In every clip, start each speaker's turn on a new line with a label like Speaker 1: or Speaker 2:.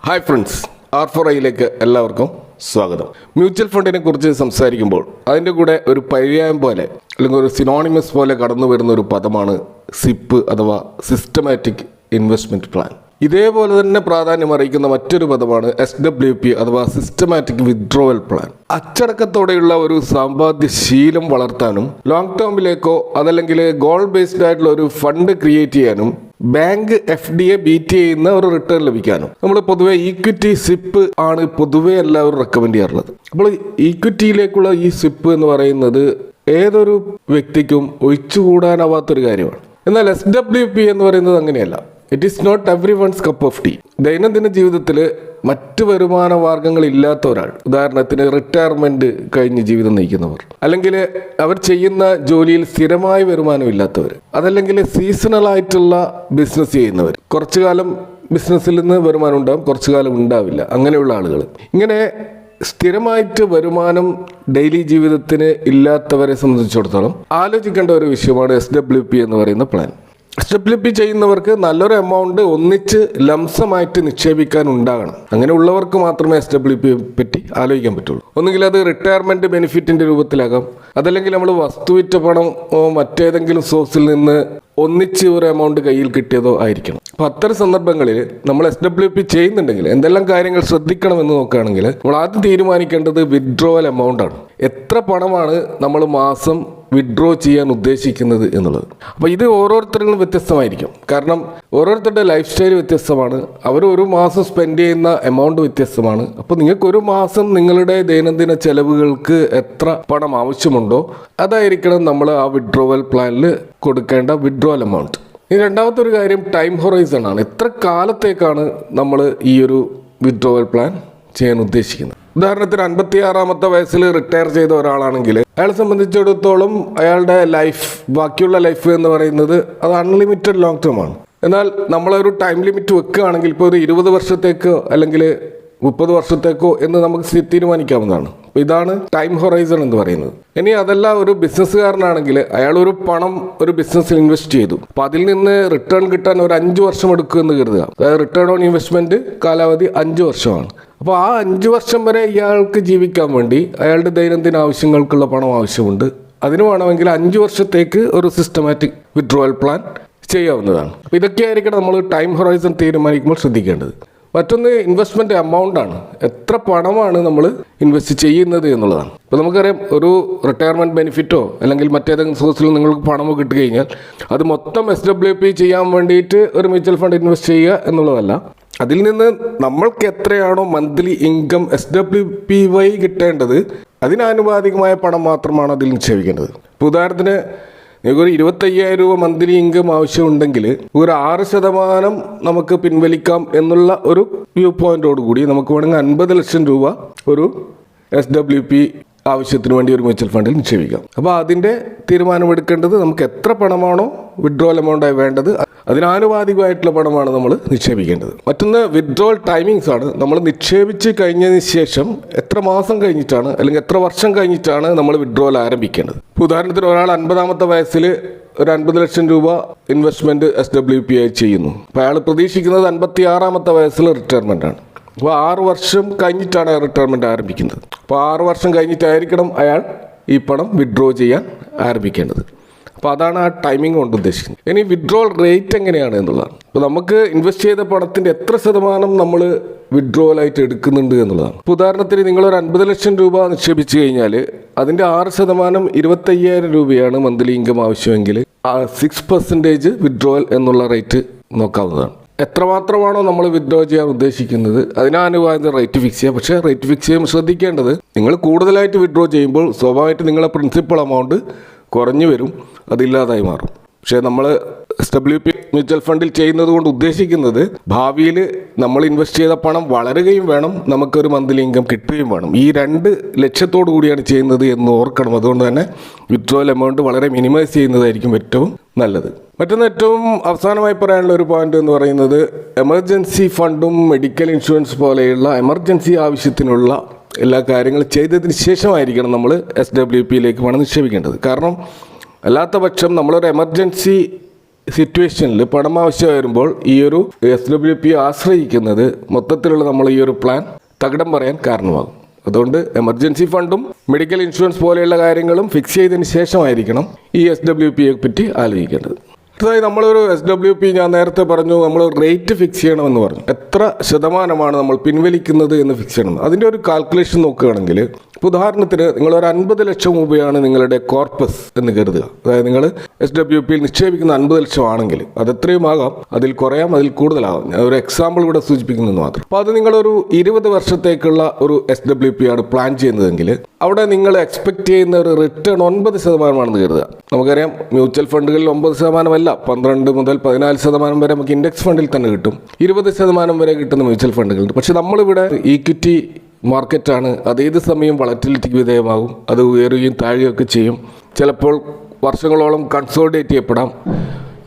Speaker 1: Hi friends, R4iലേക്ക് എല്ലാവർക്കും സ്വാഗതം. Mutual ഫണ്ടിനെ കുറിച്ച് സംസാരിക്കുമ്പോൾ അതിൻ്റെ കൂടെ ഒരു പര്യായം പോലെ അല്ലെങ്കിൽ ഒരു സിനോണിമസ് പോലെ കടന്നു വരുന്ന ഒരു പദമാണ് സിപ്പ് അഥവാ സിസ്റ്റമാറ്റിക് ഇൻവെസ്റ്റ്മെൻറ്റ് പ്ലാൻ. ഇതേപോലെ തന്നെ പ്രാധാന്യം അറിയിക്കുന്ന മറ്റൊരു പദമാണ് SWP അഥവാ സിസ്റ്റമാറ്റിക് വിത്ഡ്രോവൽ പ്ലാൻ. അച്ചടക്കത്തോടെയുള്ള ഒരു സമ്പാദ്യ ശീലം വളർത്താനും ലോങ് ടേമിലേക്കോ അതല്ലെങ്കിൽ ഗോൾ ബേസ്ഡ് ആയിട്ടുള്ള ഒരു ഫണ്ട് ക്രിയേറ്റ് ചെയ്യാനും ബാങ്ക് FDയെ ബീറ്റ് ചെയ്യുന്ന ഒരു റിട്ടേൺ ലഭിക്കാനും നമ്മൾ പൊതുവെ ഈക്വിറ്റി സിപ്പ് ആണ് പൊതുവെ എല്ലാവരും റെക്കമെൻഡ് ചെയ്യാറുള്ളത്. അപ്പോൾ ഈക്വിറ്റിയിലേക്കുള്ള ഈ സിപ്പ് എന്ന് പറയുന്നത് ഏതൊരു വ്യക്തിക്കും ഒഴിച്ചുകൂടാനാവാത്തൊരു കാര്യമാണ്. എന്നാൽ SWP എന്ന് പറയുന്നത് അങ്ങനെയല്ല. It is not every one's cup of tea. ദൈനംദിന ജീവിതത്തിൽ മറ്റ് വരുമാന മാർഗങ്ങൾ ഇല്ലാത്ത ഒരാൾ, ഉദാഹരണത്തിന് റിട്ടയർമെന്റ് കഴിഞ്ഞ് ജീവിതം നയിക്കുന്നവർ, അല്ലെങ്കിൽ അവർ ചെയ്യുന്ന ജോലിയിൽ സ്ഥിരമായ വരുമാനം ഇല്ലാത്തവർ, അതല്ലെങ്കിൽ സീസണൽ ആയിട്ടുള്ള ബിസിനസ് ചെയ്യുന്നവർ, കുറച്ചു കാലം ബിസിനസ്സിൽ നിന്ന് വരുമാനം ഉണ്ടാകും, കുറച്ചു കാലം ഉണ്ടാവില്ല, അങ്ങനെയുള്ള ആളുകൾ. ഇങ്ങനെ സ്ഥിരമായിട്ട് വരുമാനം ഡെയിലി ജീവിതത്തിന് ഇല്ലാത്തവരെ സംബന്ധിച്ചിടത്തോളം ആലോചിക്കേണ്ട ഒരു വിഷയമാണ് SWP എന്ന് പറയുന്ന പ്ലാൻ. SWP ചെയ്യുന്നവർക്ക് നല്ലൊരു എമൗണ്ട് ഒന്നിച്ച് ലംസമായിട്ട് നിക്ഷേപിക്കാൻ ഉണ്ടാകണം. അങ്ങനെയുള്ളവർക്ക് മാത്രമേ SWP പറ്റി ആലോചിക്കാൻ പറ്റുള്ളൂ. ഒന്നുകിൽ അത് റിട്ടയർമെന്റ് ബെനിഫിറ്റിന്റെ രൂപത്തിലാകാം, അതല്ലെങ്കിൽ നമ്മൾ വസ്തുവിറ്റ പണം മറ്റേതെങ്കിലും സോഴ്സിൽ നിന്ന് ഒന്നിച്ച് ഒരു എമൗണ്ട് കയ്യിൽ കിട്ടിയതോ ആയിരിക്കണം. അപ്പോൾ അത്തരം സന്ദർഭങ്ങളിൽ നമ്മൾ SWP ചെയ്യുന്നുണ്ടെങ്കിൽ എന്തെല്ലാം കാര്യങ്ങൾ ശ്രദ്ധിക്കണമെന്ന് നോക്കുകയാണെങ്കിൽ നമ്മൾ ആദ്യം തീരുമാനിക്കേണ്ടത് വിത്ഡ്രോവൽ എമൗണ്ട് ആണ്. എത്ര പണമാണ് നമ്മൾ മാസം വിത്ഡ്രോ ചെയ്യാൻ ഉദ്ദേശിക്കുന്നത് എന്നുള്ളത്. അപ്പോൾ ഇത് ഓരോരുത്തരും വ്യത്യസ്തമായിരിക്കും. കാരണം ഓരോരുത്തരുടെ ലൈഫ് സ്റ്റൈൽ വ്യത്യസ്തമാണ്. അവർ ഒരു മാസം സ്പെൻഡ് ചെയ്യുന്ന എമൗണ്ട് വ്യത്യസ്തമാണ്. അപ്പോൾ നിങ്ങൾക്ക് ഒരു മാസം നിങ്ങളുടെ ദൈനംദിന ചെലവുകൾക്ക് എത്ര പണം ആവശ്യമുണ്ടോ അതായിരിക്കണം നമ്മൾ ആ വിത്ഡ്രോവൽ പ്ലാനിൽ കൊടുക്കേണ്ട വിത്ഡ്രോവൽ എമൗണ്ട്. ഇനി രണ്ടാമത്തെ ഒരു കാര്യം ടൈം ഹൊറൈസൺ ആണ്. എത്ര കാലത്തേക്കാണ് നമ്മൾ ഈ ഒരു വിത്ഡ്രോവൽ പ്ലാൻ ചെയ്യാൻ ഉദ്ദേശിക്കുന്നത്. ഉദാഹരണത്തിന് 56-ാമത്തെ വയസ്സിൽ റിട്ടയർ ചെയ്ത ഒരാളാണെങ്കിൽ അയാളെ സംബന്ധിച്ചിടത്തോളം അയാളുടെ ലൈഫ്, ബാക്കിയുള്ള ലൈഫ് എന്ന് പറയുന്നത് അത് അൺലിമിറ്റഡ് ലോങ് ടേം ആണ്. എന്നാൽ നമ്മളൊരു ടൈം ലിമിറ്റ് വെക്കുകയാണെങ്കിൽ ഇപ്പോൾ ഒരു 20 വർഷത്തേക്കോ അല്ലെങ്കിൽ 30 വർഷത്തേക്കോ എന്ന് നമുക്ക് തീരുമാനിക്കാവുന്നതാണ്. അപ്പോൾ ഇതാണ് ടൈം ഹൊറൈസൺ എന്ന് പറയുന്നത്. ഇനി അതല്ല, ഒരു ബിസിനസ്സുകാരനാണെങ്കിൽ അയാൾ ഒരു പണം ഒരു ബിസിനസ്സിൽ ഇൻവെസ്റ്റ് ചെയ്തു. അപ്പോൾ അതിൽ നിന്ന് റിട്ടേൺ കിട്ടാൻ ഒരു 5 വർഷം എടുക്കുമെന്ന് കരുതുക. അതായത് റിട്ടേൺ ഓൺ ഇൻവെസ്റ്റ്മെന്റ് കാലാവധി 5 വർഷമാണ്. അപ്പോൾ ആ 5 വർഷം വരെ ഇയാൾക്ക് ജീവിക്കാൻ വേണ്ടി അയാളുടെ ദൈനംദിന ആവശ്യങ്ങൾക്കുള്ള പണം ആവശ്യമുണ്ട്. അതിന് വേണമെങ്കിൽ 5 വർഷത്തേക്ക് ഒരു സിസ്റ്റമാറ്റിക് വിത്ഡ്രോവൽ പ്ലാൻ ചെയ്യാവുന്നതാണ്. അപ്പോൾ ഇതൊക്കെയായിരിക്കണം നമ്മൾ ടൈം ഹൊറൈസൺ തീരുമാനിക്കുമ്പോൾ ശ്രദ്ധിക്കേണ്ടത്. മറ്റൊന്ന് ഇൻവെസ്റ്റ്മെൻറ്റ് എമൗണ്ട് ആണ്. എത്ര പണമാണ് നമ്മൾ ഇൻവെസ്റ്റ് ചെയ്യുന്നത് എന്നുള്ളതാണ്. ഇപ്പോൾ നമുക്കറിയാം, ഒരു റിട്ടയർമെൻറ്റ് ബെനിഫിറ്റോ അല്ലെങ്കിൽ മറ്റേതെങ്കിലും സോഴ്സിൽ നിങ്ങൾക്ക് പണമോ കിട്ടി കഴിഞ്ഞാൽ അത് മൊത്തം SWP ചെയ്യാൻ വേണ്ടിയിട്ട് ഒരു മ്യൂച്വൽ ഫണ്ട് ഇൻവെസ്റ്റ് ചെയ്യുക എന്നുള്ളതല്ല. അതിൽ നിന്ന് നമ്മൾക്ക് എത്രയാണോ മന്ത്ലി ഇൻകം SWP വഴി കിട്ടേണ്ടത് അതിനാനുപാതികമായ പണം മാത്രമാണ് അതിൽ നിക്ഷേപിക്കേണ്ടത്. ഇപ്പോൾ ഉദാഹരണത്തിന് നിങ്ങൾക്കൊരു 25,000 രൂപ മന്ത്ലി ഇൻകം ആവശ്യമുണ്ടെങ്കിൽ ഒരു 6% നമുക്ക് പിൻവലിക്കാം എന്നുള്ള ഒരു വ്യൂ പോയിന്റോടുകൂടി നമുക്ക് വേണമെങ്കിൽ 50 ലക്ഷം രൂപ ഒരു SWP ആവശ്യത്തിന് വേണ്ടി ഒരു മ്യൂച്വൽ ഫണ്ടിൽ നിക്ഷേപിക്കാം. അപ്പോൾ അതിൻ്റെ തീരുമാനമെടുക്കേണ്ടത് നമുക്ക് എത്ര പണമാണോ വിത്ഡ്രോവൽ എമൗണ്ടായി വേണ്ടത് അതിനാനുപാതികമായിട്ടുള്ള പണമാണ് നമ്മൾ നിക്ഷേപിക്കേണ്ടത്. മറ്റൊന്ന് വിത്ഡ്രോവൽ ടൈമിങ്സ് ആണ്. നമ്മൾ നിക്ഷേപിച്ച് കഴിഞ്ഞതിന് ശേഷം എത്ര മാസം കഴിഞ്ഞിട്ടാണ് അല്ലെങ്കിൽ എത്ര വർഷം കഴിഞ്ഞിട്ടാണ് നമ്മൾ വിത്ഡ്രോവൽ ആരംഭിക്കേണ്ടത്. ഉദാഹരണത്തിന് ഒരാൾ 50-ാമത്തെ വയസ്സിൽ ഒരു 50 ലക്ഷം രൂപ ഇൻവെസ്റ്റ്മെൻറ്റ് SWP ആയി ചെയ്യുന്നു. അപ്പോൾ അയാൾ പ്രതീക്ഷിക്കുന്നത് 56-ാമത്തെ വയസ്സിൽ റിട്ടയർമെൻ്റ് ആണ്. അപ്പോൾ 6 വർഷം കഴിഞ്ഞിട്ടാണ് റിട്ടയർമെൻറ്റ് ആരംഭിക്കുന്നത്. അപ്പോൾ 6 വർഷം കഴിഞ്ഞിട്ടായിരിക്കണം അയാൾ ഈ പണം വിത്ഡ്രോ ചെയ്യാൻ ആരംഭിക്കേണ്ടത്. അപ്പോൾ അതാണ് ആ ടൈമിംഗ് കൊണ്ട് ഉദ്ദേശിക്കുന്നത്. ഇനി വിത്ഡ്രോവൽ റേറ്റ് എങ്ങനെയാണ് എന്നുള്ളതാണ്. അപ്പോൾ നമുക്ക് ഇൻവെസ്റ്റ് ചെയ്ത പണത്തിൻ്റെ എത്ര ശതമാനം നമ്മൾ വിത്ഡ്രോവലായിട്ട് എടുക്കുന്നുണ്ട് എന്നുള്ളതാണ്. ഇപ്പോൾ ഉദാഹരണത്തിന് നിങ്ങളൊരു 50 ലക്ഷം രൂപ നിക്ഷേപിച്ച് കഴിഞ്ഞാൽ അതിൻ്റെ 6% 25,000 രൂപയാണ് മന്ത്ലി ഇൻകം ആവശ്യമെങ്കിൽ 6% വിത്ഡ്രോവൽ എന്നുള്ള റേറ്റ് നോക്കാവുന്നതാണ്. എത്രമാത്രമാണോ നമ്മൾ വിത്ഡ്രോ ചെയ്യാൻ ഉദ്ദേശിക്കുന്നത് അതിനാനുപാതിക റേറ്റ് ഫിക്സ് ചെയ്യുക. പക്ഷേ റേറ്റ് ഫിക്സ് ചെയ്യുമ്പോൾ ശ്രദ്ധിക്കേണ്ടത്, നിങ്ങൾ കൂടുതലായിട്ട് വിത്ഡ്രോ ചെയ്യുമ്പോൾ സ്വാഭാവികമായിട്ട് നിങ്ങളെ പ്രിൻസിപ്പൽ എമൗണ്ട് കുറഞ്ഞു വരും, അതില്ലാതായി മാറും. പക്ഷേ നമ്മൾ SWP മ്യൂച്വൽ ഫണ്ടിൽ ചെയ്യുന്നത് കൊണ്ട് ഉദ്ദേശിക്കുന്നത് ഭാവിയിൽ നമ്മൾ ഇൻവെസ്റ്റ് ചെയ്ത പണം വളരുകയും വേണം, നമുക്കൊരു മന്ത്ലി ഇൻകം കിട്ടുകയും വേണം. ഈ 2 ലക്ഷ്യത്തോടു കൂടിയാണ് ചെയ്യുന്നത് എന്ന് ഓർക്കണം. അതുകൊണ്ട് തന്നെ വിത്ഡ്രോവൽ എമൗണ്ട് വളരെ മിനിമൈസ് ചെയ്യുന്നതായിരിക്കും ഏറ്റവും നല്ലത്. മറ്റൊന്ന് ഏറ്റവും അവസാനമായി പറയാനുള്ള ഒരു പോയിന്റ് എന്ന് പറയുന്നത്, എമർജൻസി ഫണ്ടും മെഡിക്കൽ ഇൻഷുറൻസ് പോലെയുള്ള എമർജൻസി ആവശ്യത്തിനുള്ള എല്ലാ കാര്യങ്ങളും ചെയ്തതിന് ശേഷമായിരിക്കണം നമ്മൾ SWPയിലേക്ക് പണം നിക്ഷേപിക്കേണ്ടത്. കാരണം അല്ലാത്ത പക്ഷം നമ്മളൊരു എമർജൻസി സിറ്റുവേഷനിൽ പണം ആവശ്യം വരുമ്പോൾ ഈ ഒരു SWP ആശ്രയിക്കുന്നത് മൊത്തത്തിലുള്ള നമ്മൾ ഈ ഒരു പ്ലാൻ തകിടം പറയാൻ കാരണമാകും. അതുകൊണ്ട് എമർജൻസി ഫണ്ടും മെഡിക്കൽ ഇൻഷുറൻസ് പോലെയുള്ള കാര്യങ്ങളും ഫിക്സ് ചെയ്തതിന് ശേഷമായിരിക്കണം ഈ SWPയെ പറ്റി ആലോചിക്കേണ്ടത്. അടുത്തതായി നമ്മളൊരു SWP, ഞാൻ നേരത്തെ പറഞ്ഞു, നമ്മൾ റേറ്റ് ഫിക്സ് ചെയ്യണമെന്ന് പറഞ്ഞു. എത്ര ശതമാനമാണ് നമ്മൾ പിൻവലിക്കുന്നത് എന്ന് ഫിക്സ് ചെയ്യണം. അതിൻ്റെ ഒരു കാൽക്കുലേഷൻ നോക്കുകയാണെങ്കിൽ, ഇപ്പോൾ ഉദാഹരണത്തിന് നിങ്ങളൊരു 50 ലക്ഷം രൂപയാണ് നിങ്ങളുടെ കോർപ്പസ് എന്ന് കരുതുക. അതായത് നിങ്ങൾ SWPയിൽ നിക്ഷേപിക്കുന്ന 50 ലക്ഷം ആണെങ്കിൽ അത് എത്രയും ആകാം, അതിൽ കുറയാം, അതിൽ കൂടുതലാകാം. ഞാൻ ഒരു എക്സാമ്പിൾ ഇവിടെ സൂചിപ്പിക്കുന്നത് മാത്രം. അപ്പോൾ അത് നിങ്ങളൊരു 20 വർഷത്തേക്കുള്ള ഒരു SWP ആണ് പ്ലാൻ ചെയ്യുന്നതെങ്കിൽ അവിടെ നിങ്ങൾ എക്സ്പെക്ട് ചെയ്യുന്ന ഒരു റിട്ടേൺ 9% കരുതുക. നമുക്കറിയാം മ്യൂച്വൽ ഫണ്ടുകളിൽ 9% 12 മുതൽ 14% വരെ നമുക്ക് ഇൻഡെക്സ് ഫണ്ടിൽ തന്നെ കിട്ടും. 20% വരെ കിട്ടുന്ന മ്യൂച്വൽ ഫണ്ടുകളുണ്ട്. പക്ഷെ നമ്മളിവിടെ ഈക്വിറ്റി മാർക്കറ്റാണ്. അത് ഏത് സമയം വളറ്റിലിറ്റിക്ക് വിധേയമാകും. അത് ഉയരുകയും താഴുകയൊക്കെ ചെയ്യും. ചിലപ്പോൾ വർഷങ്ങളോളം കൺസോളിഡേറ്റ് ചെയ്യപ്പെടാം.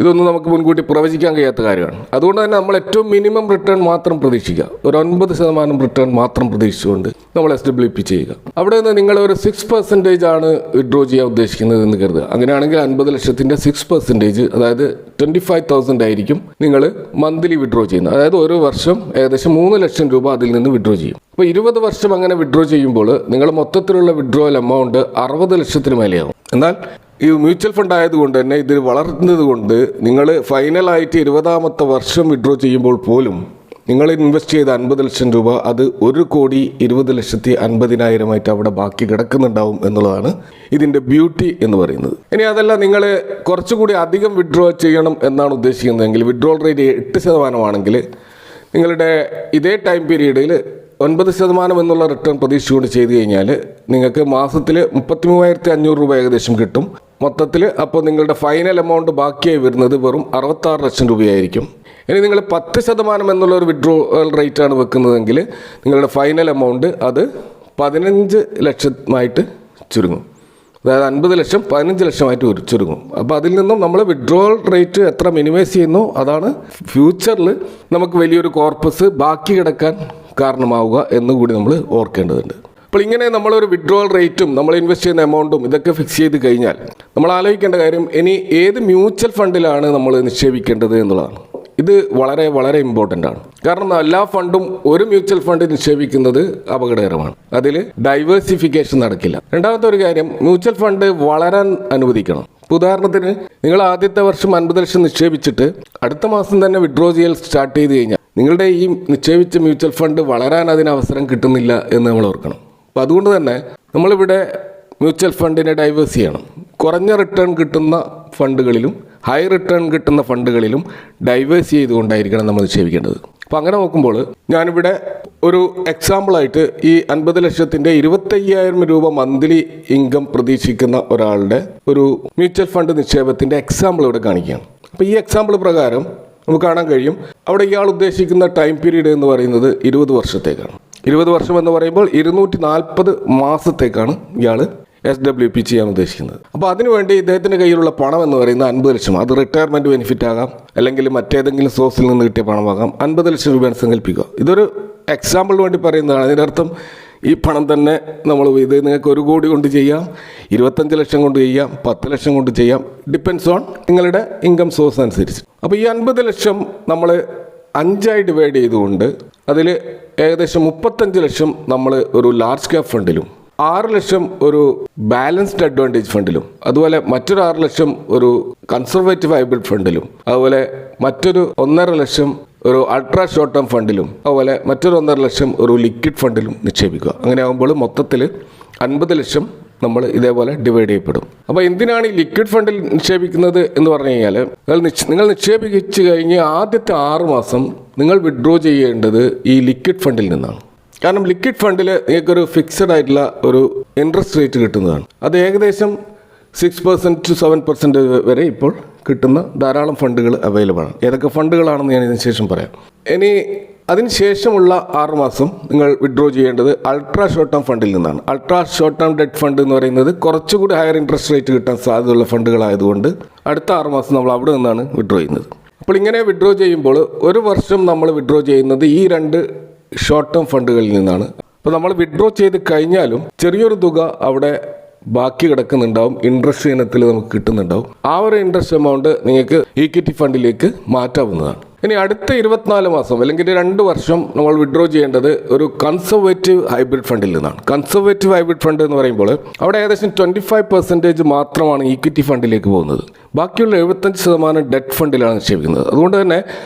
Speaker 1: ഇതൊന്നും നമുക്ക് മുൻകൂട്ടി പ്രവചിക്കാൻ കഴിയാത്ത കാര്യമാണ്. അതുകൊണ്ട് തന്നെ നമ്മൾ ഏറ്റവും മിനിമം റിട്ടേൺ മാത്രം പ്രതീക്ഷിക്കുക. ഒരു 9% റിട്ടേൺ മാത്രം പ്രതീക്ഷിച്ചുകൊണ്ട് നമ്മൾ SWP ചെയ്യുക. അവിടെ നിന്ന് നിങ്ങൾ ഒരു 6% ആണ് വിഡ്രോ ചെയ്യാൻ ഉദ്ദേശിക്കുന്നത് എന്ന് കരുതുക. അങ്ങനെയാണെങ്കിൽ 50 ലക്ഷത്തിൻ്റെ 6%, അതായത് 25,000 ആയിരിക്കും നിങ്ങൾ മന്ത്ലി വിഡ്രോ ചെയ്യുന്നത്. അതായത് ഒരു വർഷം ഏകദേശം 3 ലക്ഷം രൂപ അതിൽ നിന്ന് വിഡ്രോ ചെയ്യും. അപ്പോൾ 20 വർഷം അങ്ങനെ വിഡ്രോ ചെയ്യുമ്പോൾ നിങ്ങൾ മൊത്തത്തിലുള്ള വിഡ്രോവൽ എമൗണ്ട് 60 ലക്ഷത്തിന് മേലെയാവും. എന്നാൽ ഈ മ്യൂച്വൽ ഫണ്ട് ആയതുകൊണ്ട് തന്നെ ഇത് വളർന്നത് കൊണ്ട് നിങ്ങൾ ഫൈനലായിട്ട് 20ാമത്തെ വർഷം വിഡ്രോ ചെയ്യുമ്പോൾ പോലും നിങ്ങൾ ഇൻവെസ്റ്റ് ചെയ്ത 50 ലക്ഷം രൂപ അത് 1,20,50,000 അവിടെ ബാക്കി കിടക്കുന്നുണ്ടാവും എന്നുള്ളതാണ് ഇതിൻ്റെ ബ്യൂട്ടി എന്ന് പറയുന്നത്. ഇനി അതല്ല, നിങ്ങൾ കുറച്ചുകൂടി അധികം വിഡ്രോ ചെയ്യണം എന്നാണ് ഉദ്ദേശിക്കുന്നതെങ്കിൽ, വിഡ്രോൾ റേറ്റ് 8% ആണെങ്കിൽ നിങ്ങളുടെ ഇതേ ടൈം പീരീഡിൽ 9% എന്നുള്ള റിട്ടേൺ പ്രതീക്ഷിച്ചുകൊണ്ട് ചെയ്തു കഴിഞ്ഞാൽ നിങ്ങൾക്ക് മാസത്തിൽ 33,500 രൂപ ഏകദേശം കിട്ടും മൊത്തത്തിൽ. അപ്പോൾ നിങ്ങളുടെ ഫൈനൽ എമൗണ്ട് ബാക്കിയായി വരുന്നത് വെറും 66 ലക്ഷം രൂപയായിരിക്കും. ഇനി നിങ്ങൾ 10% എന്നുള്ള ഒരു വിഡ്രോവൽ റേറ്റാണ് വെക്കുന്നതെങ്കിൽ നിങ്ങളുടെ ഫൈനൽ എമൗണ്ട് അത് 15 ലക്ഷമായിട്ട് ചുരുങ്ങും. അതായത് 50 ലക്ഷം 15 ലക്ഷമായിട്ട് ചുരുങ്ങും. അപ്പോൾ അതിൽ നിന്നും നമ്മൾ വിഡ്രോവൽ റേറ്റ് എത്ര മിനിമൈസ് ചെയ്യുന്നു അതാണ് ഫ്യൂച്ചറിൽ നമുക്ക് വലിയൊരു കോർപ്പസ് ബാക്കി കിടക്കാൻ കാരണമാവുക എന്നുകൂടി നമ്മൾ ഓർക്കേണ്ടതുണ്ട്. അപ്പോൾ ഇങ്ങനെ നമ്മളൊരു വിഡ്രോവൽ റേറ്റും നമ്മൾ ഇൻവെസ്റ്റ് ചെയ്യുന്ന എമൗണ്ടും ഇതൊക്കെ ഫിക്സ് ചെയ്ത് കഴിഞ്ഞാൽ നമ്മൾ ആലോചിക്കേണ്ട കാര്യം ഇനി ഏത് മ്യൂച്വൽ ഫണ്ടിലാണ് നമ്മൾ നിക്ഷേപിക്കേണ്ടത് എന്നുള്ളതാണ്. ഇത് വളരെ വളരെ ഇമ്പോർട്ടൻ്റ് ആണ്. കാരണം എല്ലാ ഫണ്ടും ഒരു മ്യൂച്വൽ ഫണ്ടിൽ നിക്ഷേപിക്കുന്നത് അപകടകരമാണ്. അതിൽ ഡൈവേഴ്സിഫിക്കേഷൻ നടക്കില്ല. രണ്ടാമത്തെ ഒരു കാര്യം, മ്യൂച്വൽ ഫണ്ട് വളരാൻ അനുവദിക്കണം. ഉദാഹരണത്തിന് നിങ്ങൾ ആദ്യത്തെ വർഷം 50 ലക്ഷം നിക്ഷേപിച്ചിട്ട് അടുത്ത മാസം തന്നെ വിഡ്രോ ചെയ്യൽ സ്റ്റാർട്ട് ചെയ്ത് കഴിഞ്ഞാൽ നിങ്ങളുടെ ഈ നിക്ഷേപിച്ച മ്യൂച്വൽ ഫണ്ട് വളരാൻ അതിന് അവസരം കിട്ടുന്നില്ല എന്ന് നമ്മൾ ഓർക്കണം. അപ്പോൾ അതുകൊണ്ട് തന്നെ നമ്മളിവിടെ മ്യൂച്വൽ ഫണ്ടിനെ ഡൈവേഴ്സ് ചെയ്യണം. കുറഞ്ഞ റിട്ടേൺ കിട്ടുന്ന ഫണ്ടുകളിലും ഹൈ റിട്ടേൺ കിട്ടുന്ന ഫണ്ടുകളിലും ഡൈവേഴ്സ് ചെയ്തുകൊണ്ടായിരിക്കണം നമ്മൾ നിക്ഷേപിക്കേണ്ടത്. അപ്പോൾ അങ്ങനെ നോക്കുമ്പോൾ ഞാനിവിടെ ഒരു എക്സാമ്പിളായിട്ട് ഈ 50 ലക്ഷത്തിൻ്റെ 25,000 രൂപ മന്ത്ലി ഇൻകം പ്രതീക്ഷിക്കുന്ന ഒരാളുടെ ഒരു മ്യൂച്വൽ ഫണ്ട് നിക്ഷേപത്തിൻ്റെ എക്സാമ്പിൾ ഇവിടെ കാണിക്കുകയാണ്. അപ്പോൾ ഈ എക്സാമ്പിൾ പ്രകാരം നമുക്ക് കാണാൻ കഴിയും അവിടെ ഇയാൾ ഉദ്ദേശിക്കുന്ന ടൈം പീരീഡ് എന്ന് പറയുന്നത് 20 വർഷത്തേക്കാണ്. 20 വർഷം എന്ന് പറയുമ്പോൾ 240 മാസത്തേക്കാണ് ഇയാൾ SWP ചെയ്യാൻ ഉദ്ദേശിക്കുന്നത്. അപ്പോൾ അതിനുവേണ്ടി ഇദ്ദേഹത്തിൻ്റെ കയ്യിലുള്ള പണം എന്ന് പറയുന്നത് 50 ലക്ഷം. അത് റിട്ടയർമെൻറ്റ് ബെനിഫിറ്റ് ആകാം, അല്ലെങ്കിൽ മറ്റേതെങ്കിലും സോഴ്സിൽ നിന്ന് കിട്ടിയ പണമാകാം. 50 ലക്ഷം രൂപയാണ് സങ്കല്പിക്കുക. ഇതൊരു എക്സാമ്പിളിന് വേണ്ടി പറയുന്നതാണ്. അതിൻ്റെ അർത്ഥം ഈ പണം തന്നെ നമ്മൾ ഇത് നിങ്ങൾക്ക് 1 കോടി കൊണ്ട് ചെയ്യാം, 25 ലക്ഷം കൊണ്ട് ചെയ്യാം, 10 ലക്ഷം കൊണ്ട് ചെയ്യാം. ഡിപ്പെൻസ് ഓൺ നിങ്ങളുടെ ഇൻകം സോഴ്സ് അനുസരിച്ച്. അപ്പോൾ ഈ 50 ലക്ഷം നമ്മൾ 5ആയി ഡിവൈഡ് ചെയ്തുകൊണ്ട് അതിൽ ഏകദേശം 35 ലക്ഷം നമ്മൾ ഒരു ലാർജ് ക്യാപ് ഫണ്ടിലും 6 ലക്ഷം ഒരു ബാലൻസ്ഡ് അഡ്വാൻറ്റേജ് ഫണ്ടിലും, അതുപോലെ മറ്റൊരു 6 ലക്ഷം ഒരു കൺസർവേറ്റീവ് ഹൈബ്രിഡ് ഫണ്ടിലും, അതുപോലെ മറ്റൊരു 1.5 ലക്ഷം ഒരു അൾട്രാ ഷോർട്ട് ടേം ഫണ്ടിലും, അതുപോലെ മറ്റൊരു 1.5 ലക്ഷം ഒരു ലിക്വിഡ് ഫണ്ടിലും നിക്ഷേപിക്കുക. അങ്ങനെ ആകുമ്പോൾ മൊത്തത്തിൽ 50 ലക്ഷം നമ്മൾ ഇതേപോലെ ഡിവൈഡ് ചെയ്യപ്പെടും. അപ്പോൾ എന്തിനാണ് ഈ ലിക്വിഡ് ഫണ്ടിൽ നിക്ഷേപിക്കുന്നത് എന്ന് പറഞ്ഞു കഴിഞ്ഞാൽ, നിങ്ങൾ നിക്ഷേപിച്ച് കഴിഞ്ഞ് ആദ്യത്തെ 6 മാസം നിങ്ങൾ വിഡ്രോ ചെയ്യേണ്ടത് ഈ ലിക്വിഡ് ഫണ്ടിൽ നിന്നാണ്. കാരണം ലിക്വിഡ് ഫണ്ടിൽ നിങ്ങൾക്കൊരു ഫിക്സഡ് ആയിട്ടുള്ള ഒരു ഇൻട്രസ്റ്റ് റേറ്റ് കിട്ടുന്നതാണ്. അത് ഏകദേശം 6% to 7% വരെ ഇപ്പോൾ കിട്ടുന്ന ധാരാളം ഫണ്ടുകൾ അവൈലബിൾ ആണ്. ഏതൊക്കെ ഫണ്ടുകളാണെന്ന് ഞാൻ ഇതിന് ശേഷം പറയാം. ഇനി അതിന് ശേഷമുള്ള 6 മാസം നിങ്ങൾ വിഡ്രോ ചെയ്യേണ്ടത് അൾട്രാ ഷോർട്ട് ടേം ഫണ്ടിൽ നിന്നാണ്. Ultra short term debt fund എന്ന് പറയുന്നത് കുറച്ചുകൂടി ഹയർ ഇൻട്രസ്റ്റ് റേറ്റ് കിട്ടാൻ സാധ്യതയുള്ള ഫണ്ടുകളായതുകൊണ്ട് അടുത്ത 6 മാസം നമ്മൾ അവിടെ നിന്നാണ് വിഡ്രോ ചെയ്യുന്നത്. അപ്പോൾ ഇങ്ങനെ വിഡ്രോ ചെയ്യുമ്പോൾ ഒരു വർഷം നമ്മൾ വിഡ്രോ ചെയ്യുന്നത് ഈ 2 ഷോർട്ട് ടേം ഫണ്ടുകളിൽ നിന്നാണ്. അപ്പോൾ നമ്മൾ വിഡ്രോ ചെയ്ത് കഴിഞ്ഞാലും ചെറിയൊരു തുക അവിടെ ബാക്കി കിടക്കുന്നുണ്ടാവും, ഇൻട്രസ്റ്റ് ഇനത്തിൽ നമുക്ക് കിട്ടുന്നുണ്ടാവും. ആ ഒരു ഇൻട്രസ്റ്റ് എമൗണ്ട് നിങ്ങൾക്ക് ഈക്വിറ്റി ഫണ്ടിലേക്ക് മാറ്റാവുന്നതാണ്. ഇനി അടുത്ത 24 മാസം അല്ലെങ്കിൽ 2 വർഷം നമ്മൾ വിഡ്രോ ചെയ്യേണ്ടത് ഒരു കൺസർവേറ്റീവ് ഹൈബ്രിഡ് ഫണ്ടിൽ നിന്നാണ്. കൺസർവേറ്റീവ് ഹൈബ്രിഡ് ഫണ്ട് എന്ന് പറയുമ്പോൾ അവിടെ ഏകദേശം 25% മാത്രമാണ് ഈക്വിറ്റി ഫണ്ടിലേക്ക് പോകുന്നത്. ബാക്കിയുള്ള 75% ഡെറ്റ് ഫണ്ടിലാണ് നിക്ഷേപിക്കുന്നത്. അതുകൊണ്ട് തന്നെ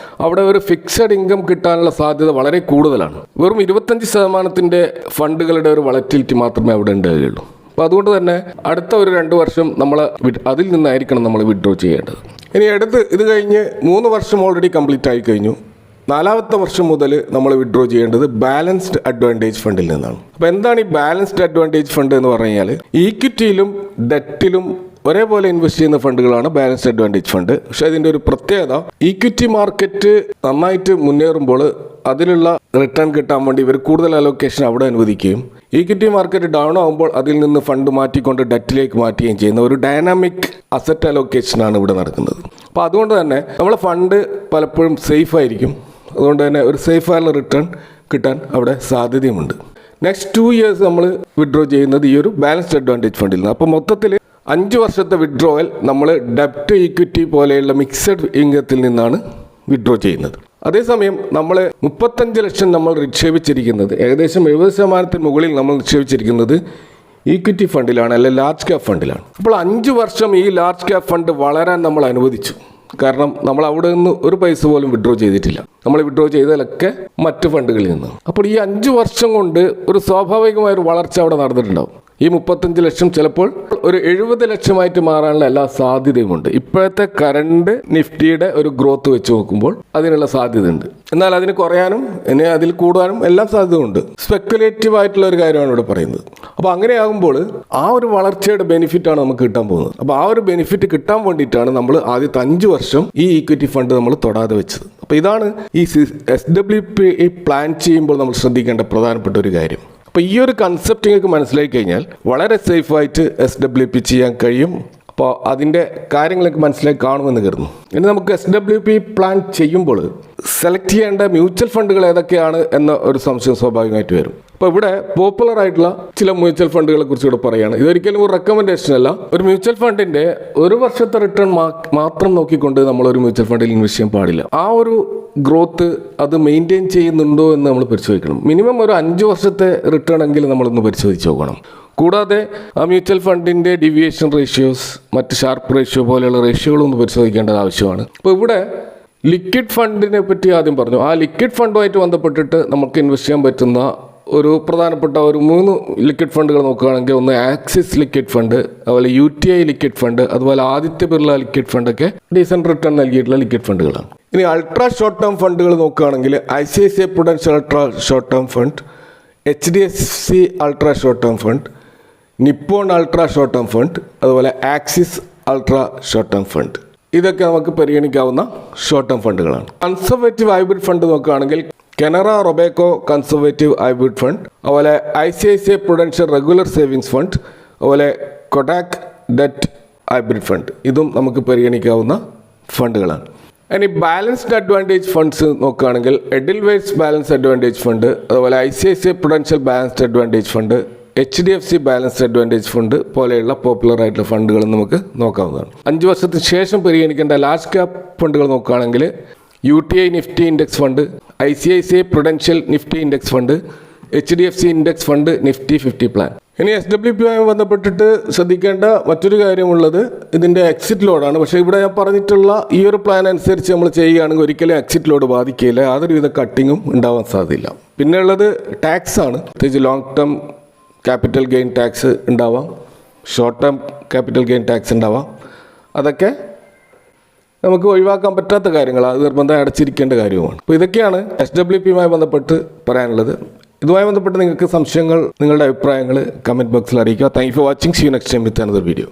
Speaker 1: അവിടെ ഒരു ഫിക്സഡ് ഇൻകം കിട്ടാനുള്ള സാധ്യത വളരെ കൂടുതലാണ്. വെറും 25% ഫണ്ടുകളുടെ ഒരു വളറ്റിലിറ്റി മാത്രമേ അവിടെ ഉണ്ടാവുകയുള്ളൂ. അപ്പോൾ അതുകൊണ്ട് തന്നെ അടുത്ത ഒരു 2 വർഷം നമ്മൾ അതിൽ നിന്നായിരിക്കണം നമ്മൾ വിഡ്രോ ചെയ്യേണ്ടത്. ഇനി ഇത് കഴിഞ്ഞ് 3 വർഷം ഓൾറെഡി കംപ്ലീറ്റ് ആയി കഴിഞ്ഞു. 4ാമത്തെ വർഷം മുതൽ നമ്മൾ വിഡ്രോ ചെയ്യേണ്ടത് ബാലൻസ്ഡ് അഡ്വാൻറ്റേജ് ഫണ്ടിൽ നിന്നാണ്. അപ്പോൾ എന്താണ് ഈ ബാലൻസ്ഡ് അഡ്വാൻറ്റേജ് ഫണ്ട് എന്ന് പറഞ്ഞു കഴിഞ്ഞാൽ ഈക്വിറ്റിയിലും ഡെറ്റിലും ഒരേപോലെ ഇൻവെസ്റ്റ് ചെയ്യുന്ന ഫണ്ടുകളാണ് ബാലൻസ്ഡ് അഡ്വാൻറ്റേജ് ഫണ്ട്. പക്ഷേ ഇതിൻ്റെ ഒരു പ്രത്യേകത, ഈക്വിറ്റി മാർക്കറ്റ് നന്നായിട്ട് മുന്നേറുമ്പോൾ അതിലുള്ള റിട്ടേൺ കിട്ടാൻ വേണ്ടി ഇവർ കൂടുതൽ അലോക്കേഷൻ അവിടെ അനുവദിക്കുകയും ഈക്വിറ്റി മാർക്കറ്റ് ഡൗൺ ആകുമ്പോൾ അതിൽ നിന്ന് ഫണ്ട് മാറ്റിക്കൊണ്ട് ഡെറ്റിലേക്ക് മാറ്റുകയും ചെയ്യുന്ന ഒരു ഡൈനാമിക് അസറ്റ് അലോക്കേഷനാണ് ഇവിടെ നടക്കുന്നത്. അപ്പോൾ അതുകൊണ്ട് തന്നെ നമ്മളെ ഫണ്ട് പലപ്പോഴും സേഫ് ആയിരിക്കും. അതുകൊണ്ട് തന്നെ ഒരു സേഫായുള്ള റിട്ടേൺ കിട്ടാൻ അവിടെ സാധ്യതയുമുണ്ട്. നെക്സ്റ്റ് 2 ഇയേഴ്സ് നമ്മൾ വിഡ്രോ ചെയ്യുന്നത് ഈ ഒരു ബാലൻസ്ഡ് അഡ്വാൻറ്റേജ് ഫണ്ടിൽ നിന്ന്. അപ്പോൾ മൊത്തത്തിൽ 5 വർഷത്തെ വിഡ്രോവൽ നമ്മൾ ഡെപ്റ്റ് ഈക്വിറ്റി പോലെയുള്ള മിക്സഡ് ഇൻകത്തിൽ നിന്നാണ് വിഡ്രോ ചെയ്യുന്നത്. അതേസമയം നമ്മൾ 35 ലക്ഷം നമ്മൾ നിക്ഷേപിച്ചിരിക്കുന്നത്, ഏകദേശം 70% മുകളിൽ നമ്മൾ നിക്ഷേപിച്ചിരിക്കുന്നത് ഈക്വിറ്റി ഫണ്ടിലാണ്, അല്ലെങ്കിൽ ലാർജ് ക്യാപ് ഫണ്ടിലാണ്. അപ്പോൾ 5 വർഷം ഈ ലാർജ് ക്യാപ് ഫണ്ട് വളരാൻ നമ്മൾ അനുവദിച്ചു. കാരണം നമ്മൾ അവിടെ നിന്ന് ഒരു പൈസ പോലും വിഡ്രോ ചെയ്തിട്ടില്ല. നമ്മൾ വിഡ്രോ ചെയ്തതിലൊക്കെ മറ്റ് ഫണ്ടുകളിൽ നിന്ന്. അപ്പോൾ ഈ 5 വർഷം കൊണ്ട് ഒരു സ്വാഭാവികമായൊരു വളർച്ച അവിടെ നടന്നിട്ടുണ്ടാവും. ഈ 35 ലക്ഷം ചിലപ്പോൾ ഒരു 70 ലക്ഷമായിട്ട് മാറാനുള്ള എല്ലാ സാധ്യതയുമുണ്ട്. ഇപ്പോഴത്തെ കറണ്ട് നിഫ്റ്റിയുടെ ഒരു ഗ്രോത്ത് വെച്ച് നോക്കുമ്പോൾ അതിനുള്ള സാധ്യതയുണ്ട്. എന്നാൽ അതിന് കുറയാനും ഇനി അതിൽ കൂടാനും എല്ലാം സാധ്യതയുണ്ട്. സ്പെക്കുലേറ്റീവ് ആയിട്ടുള്ള ഒരു കാര്യമാണ് ഇവിടെ പറയുന്നത്. അപ്പോൾ അങ്ങനെയാകുമ്പോൾ ആ ഒരു വളർച്ചയുടെ ബെനിഫിറ്റാണ് നമുക്ക് കിട്ടാൻ പോകുന്നത്. അപ്പോൾ ആ ഒരു ബെനിഫിറ്റ് കിട്ടാൻ വേണ്ടിയിട്ടാണ് നമ്മൾ ആദ്യത്തെ 5 വർഷം ഈ ഈക്വിറ്റി ഫണ്ട് നമ്മൾ തൊടാതെ വെച്ചത്. അപ്പോൾ ഇതാണ് ഈ SWP പ്ലാൻ ചെയ്യുമ്പോൾ നമ്മൾ ശ്രദ്ധിക്കേണ്ട പ്രധാനപ്പെട്ട ഒരു കാര്യം. അപ്പോൾ ഈ ഒരു കൺസെപ്റ്റ് നിങ്ങൾക്ക് മനസ്സിലാക്കി കഴിഞ്ഞാൽ വളരെ സേഫായിട്ട് SWP ചെയ്യാൻ കഴിയും. അപ്പോൾ അതിൻ്റെ കാര്യങ്ങളൊക്കെ മനസ്സിലാക്കി കാണുമെന്ന് കരുതുന്നു. ഇനി നമുക്ക് SWP പ്ലാൻ ചെയ്യുമ്പോൾ സെലക്ട് ചെയ്യേണ്ട മ്യൂച്വൽ ഫണ്ടുകൾ ഏതൊക്കെയാണ് എന്ന ഒരു സംശയം സ്വാഭാവികമായിട്ട് വരും. അപ്പോൾ ഇവിടെ പോപ്പുലർ ആയിട്ടുള്ള ചില മ്യൂച്വൽ ഫണ്ടുകളെ കുറിച്ച് ഇവിടെ പറയുകയാണ്. ഇതൊരിക്കലും ഒരു റെക്കമെൻഡേഷൻ അല്ല. ഒരു മ്യൂച്വൽ ഫണ്ടിൻ്റെ 1 വർഷത്തെ റിട്ടേൺ മാത്രം നോക്കിക്കൊണ്ട് നമ്മളൊരു മ്യൂച്വൽ ഫണ്ടിൽ ഇൻവെസ്റ്റ് ചെയ്യാൻ പാടില്ല. ആ ഒരു ഗ്രോത്ത് അത് മെയിൻറ്റെയിൻ ചെയ്യുന്നുണ്ടോ എന്ന് നമ്മൾ പരിശോധിക്കണം. മിനിമം ഒരു 5 വർഷത്തെ റിട്ടേൺ എങ്കിലും നമ്മളൊന്ന് പരിശോധിച്ച് നോക്കണം. കൂടാതെ ആ മ്യൂച്വൽ ഫണ്ടിൻ്റെ ഡീവിയേഷൻ റേഷ്യോസ്, മറ്റ് ഷാർപ്പ് റേഷ്യോ പോലെയുള്ള റേഷ്യോകളൊന്ന് പരിശോധിക്കേണ്ടത് ആവശ്യമാണ്. അപ്പോൾ ഇവിടെ ലിക്വിഡ് ഫണ്ടിനെ പറ്റി ആദ്യം പറഞ്ഞു. ആ ലിക്വിഡ് ഫണ്ടുമായിട്ട് ബന്ധപ്പെട്ടിട്ട് നമുക്ക് ഇൻവെസ്റ്റ് ചെയ്യാൻ പറ്റുന്ന ഒരു പ്രധാനപ്പെട്ട ഒരു 3 ലിക്വിഡ് ഫണ്ടുകൾ നോക്കുകയാണെങ്കിൽ, ഒന്ന് ആക്സിസ് ലിക്വിഡ് ഫണ്ട്, അതുപോലെ UTI ലിക്വിഡ് ഫണ്ട്, അതുപോലെ ആദിത്യ ബിർള ലിക്വിഡ് ഫണ്ടൊക്കെ ഡീസൻറ്റ് റിട്ടേൺ നൽകിയിട്ടുള്ള ലിക്വിഡ് ഫണ്ടുകളാണ്. ഇനി അൾട്രാ ഷോർട്ട് ടേം ഫണ്ടുകൾ നോക്കുകയാണെങ്കിൽ ICICI Prudential ultra short term fund, HDFC ultra short term fund, Nippon ultra short term fund, അതുപോലെ Axis ultra short term fund. ഇതൊക്കെ നമുക്ക് പരിഗണിക്കാവുന്ന ഷോർട്ട് ടേം ഫണ്ടുകളാണ്. കൺസർവേറ്റീവ് ഹൈബ്രിഡ് ഫണ്ട് നോക്കുകയാണെങ്കിൽ Canara Robeco conservative hybrid fund, അതുപോലെ ICICI Prudential regular savings fund, അതുപോലെ Kotak debt hybrid fund. ഇതും നമുക്ക് പരിഗണിക്കാവുന്ന ഫണ്ടുകളാണ്. ഇനി ബാലൻസ്ഡ് അഡ്വാൻറ്റേജ് ഫണ്ട്സ് നോക്കുകയാണെങ്കിൽ എഡിൽവൈസ് ബാലൻസ് അഡ്വാൻറ്റേജ് ഫണ്ട്, അതുപോലെ ICICI Prudential balanced advantage fund, HDFC balanced advantage fund പോലെയുള്ള popular ആയിട്ടുള്ള ഫണ്ടുകൾ നമുക്ക് നോക്കാവുന്നതാണ്. 5 വർഷത്തിന് ശേഷം പരിഗണിക്കേണ്ട ലാർജ് ക്യാപ് ഫണ്ടുകൾ നോക്കുകയാണെങ്കിൽ UTI Nifty index fund, ICICI Prudential Nifty index fund, HDFC index fund, Nifty 50 plan. ഇനി SWPയുമായി ബന്ധപ്പെട്ടിട്ട് ശ്രദ്ധിക്കേണ്ട മറ്റൊരു കാര്യമുള്ളത് ഇതിൻ്റെ എക്സിറ്റ് ലോഡാണ്. പക്ഷേ ഇവിടെ ഞാൻ പറഞ്ഞിട്ടുള്ള ഈ ഒരു പ്ലാൻ അനുസരിച്ച് നമ്മൾ ചെയ്യുകയാണെങ്കിൽ ഒരിക്കലും എക്സിറ്റ് ലോഡ് ബാധിക്കില്ല. യാതൊരുവിധ കട്ടിങ്ങും ഉണ്ടാവാൻ സാധ്യതയില്ല. പിന്നെ ഉള്ളത് ടാക്സ് ആണ്. പ്രത്യേകിച്ച് long term capital gain tax ഉണ്ടാവാം, short term capital gain tax ഉണ്ടാവാം. അതൊക്കെ നമുക്ക് ഒഴിവാക്കാൻ പറ്റാത്ത കാര്യങ്ങളാണ്. അത് നിർബന്ധം അടച്ചിരിക്കേണ്ട കാര്യവുമാണ്. അപ്പോൾ ഇതൊക്കെയാണ് SWPയുമായി ബന്ധപ്പെട്ട് പറയാനുള്ളത്. ഇതുമായി ബന്ധപ്പെട്ട് നിങ്ങൾക്ക് സംശയങ്ങൾ, നിങ്ങളുടെ അഭിപ്രായങ്ങൾ കമൻറ്റ് ബോക്സിൽ അറിയിക്കുക. Thank you for watching. See you next time with another video.